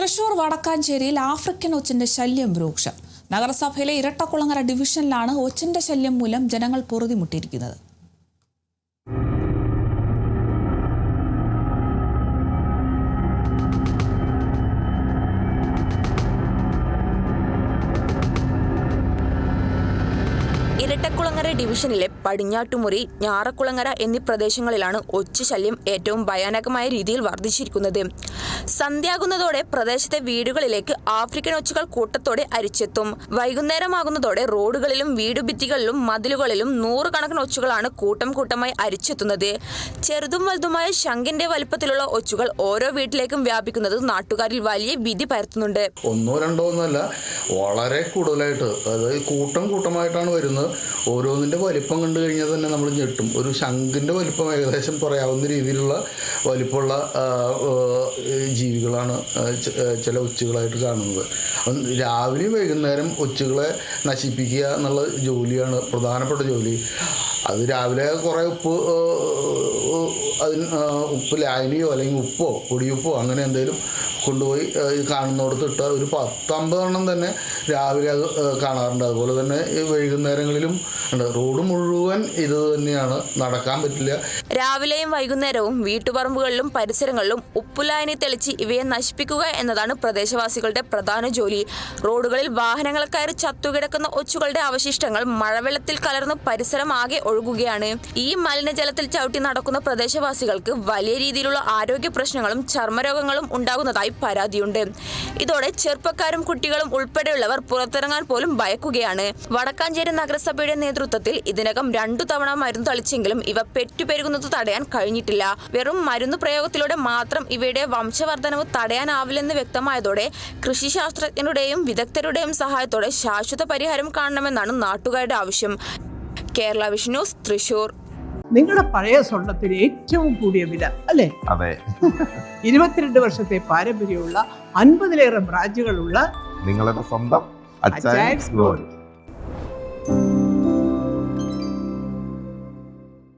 Thrissur വടക്കാഞ്ചേരിയിൽ African ഒച്ചിന്റെ ശല്യം രൂക്ഷം. നഗരസഭയിലെ ഇരട്ടക്കുളങ്ങര ഡിവിഷനിലാണ് ഒച്ചിന്റെ ശല്യം മൂലം ജനങ്ങൾ പൊറുതിമുട്ടിയിരിക്കുന്നത്. ഇരട്ടക്കുളങ്ങര ഡിവിഷനിലെ പടിഞ്ഞാട്ടുമുറി, ഞാറക്കുളങ്ങര എന്നീ പ്രദേശങ്ങളിലാണ് ഒച്ച് ശല്യം ഏറ്റവും ഭയാനകമായ രീതിയിൽ വർദ്ധിച്ചിരിക്കുന്നത്. സന്ധ്യാകുന്നതോടെ പ്രദേശത്തെ വീടുകളിലേക്ക് ആഫ്രിക്കൻ ഒച്ചുകൾ കൂട്ടത്തോടെ അരിച്ചെത്തും. വൈകുന്നേരമാകുന്നതോടെ റോഡുകളിലും വീടുഭിത്തികളിലും മതിലുകളിലും നൂറുകണക്കിന് ഒച്ചുകളാണ് കൂട്ടം കൂട്ടമായി അരിച്ചെത്തുന്നത്. ചെറുതും വലുതുമായ ശംഖിന്റെ വലിപ്പത്തിലുള്ള ഒച്ചുകൾ ഓരോ വീട്ടിലേക്കും വ്യാപിക്കുന്നത് നാട്ടുകാരിൽ വലിയ ഭീതി പരത്തുന്നുണ്ട്. ഒന്നോ രണ്ടോ ഒന്നല്ല, വളരെ കൂടുതലായിട്ട്, അതായത് കൂട്ടമായിട്ടാണ് വരുന്നത്. ഓരോന്നിൻ്റെ വലിപ്പം കണ്ടു കഴിഞ്ഞാൽ തന്നെ നമ്മൾ ഞെട്ടും. ഒരു ശംഖിൻ്റെ വലിപ്പം ഏകദേശം പറയാവുന്ന രീതിയിലുള്ള വലിപ്പമുള്ള ജീവികളാണ് ചില ഒച്ചുകളായിട്ട് കാണുന്നത്. രാവിലെയും വൈകുന്നേരം ഒച്ചുകളെ നശിപ്പിക്കുക എന്നുള്ള ജോലിയാണ് പ്രധാനപ്പെട്ട ജോലി. അത് രാവിലെ കുറേ ഉപ്പ് ലായനിയോ അല്ലെങ്കിൽ ഉപ്പോ പൊടിയുപ്പോ അങ്ങനെ എന്തെങ്കിലും കൊണ്ടുപോയി കാണുന്നിടത്ത് ഇട്ടാൽ ഒരു 10-50 എണ്ണം തന്നെ രാവിലെ അത് കാണാറുണ്ട്. അതുപോലെ തന്നെ വൈകുന്നേരങ്ങളിലും ഉണ്ട്. റോഡ് മുഴുവൻ ഇത് തന്നെയാണ്, നടക്കാൻ പറ്റില്ല. രാവിലെയും വൈകുന്നേരവും വീട്ടുപറമ്പുകളിലും പരിസരങ്ങളിലും ഉപ്പുലായനി തെളിച്ച് ഇവയെ നശിപ്പിക്കുക എന്നതാണ് പ്രദേശവാസികളുടെ പ്രധാന ജോലി. റോഡുകളിൽ വാഹനങ്ങൾ കയറി ചത്തുകിടക്കുന്ന ഒച്ചുകളുടെ അവശിഷ്ടങ്ങൾ മഴവെള്ളത്തിൽ കലർന്ന് പരിസരം ആകെ ഒഴുകുകയാണ്. ഈ മലിനജലത്തിൽ ചവിട്ടി നടക്കുന്ന പ്രദേശവാസികൾക്ക് വലിയ രീതിയിലുള്ള ആരോഗ്യ പ്രശ്നങ്ങളും ചർമ്മരോഗങ്ങളും ഉണ്ടാകുന്നതായി പരാതിയുണ്ട്. ഇതോടെ ചെറുപ്പക്കാരും കുട്ടികളും ഉൾപ്പെടെയുള്ളവർ പുറത്തിറങ്ങാൻ പോലും ഭയക്കുകയാണ്. വടക്കാഞ്ചേരി നഗരസഭയുടെ നേതൃത്വത്തിൽ ഇതിനകം 2 തവണ മരുന്ന് തളിച്ചെങ്കിലും ഇവ പെറ്റുപെരുകുന്നത് തടയാൻ കഴിഞ്ഞിട്ടില്ല. വെറും മരുന്ന് പ്രയോഗത്തിലൂടെ മാത്രം ഇവയുടെ വംശവർദ്ധനവ് തടയാനാവില്ലെന്ന് വ്യക്തമായതോടെ കൃഷിശാസ്ത്രജ്ഞരുടെയും വിദഗ്ധരുടെയും സഹായത്തോടെ ശാശ്വത പരിഹാരം കാണണമെന്നാണ് നാട്ടുകാരുടെ ആവശ്യം. Kerala vision news, Thrissur. നിങ്ങളുടെ പഴയ സ്വർണത്തിന് ഏറ്റവും കൂടിയ വില അല്ലേ? അതെ. 22 വർഷത്തെ പാരമ്പര്യമുള്ള 50-ലേറെ ബ്രാഞ്ചുകളുള്ള നിങ്ങളുടെ സ്വന്തം അച്ചയൻസ് ഗോൾഡ്.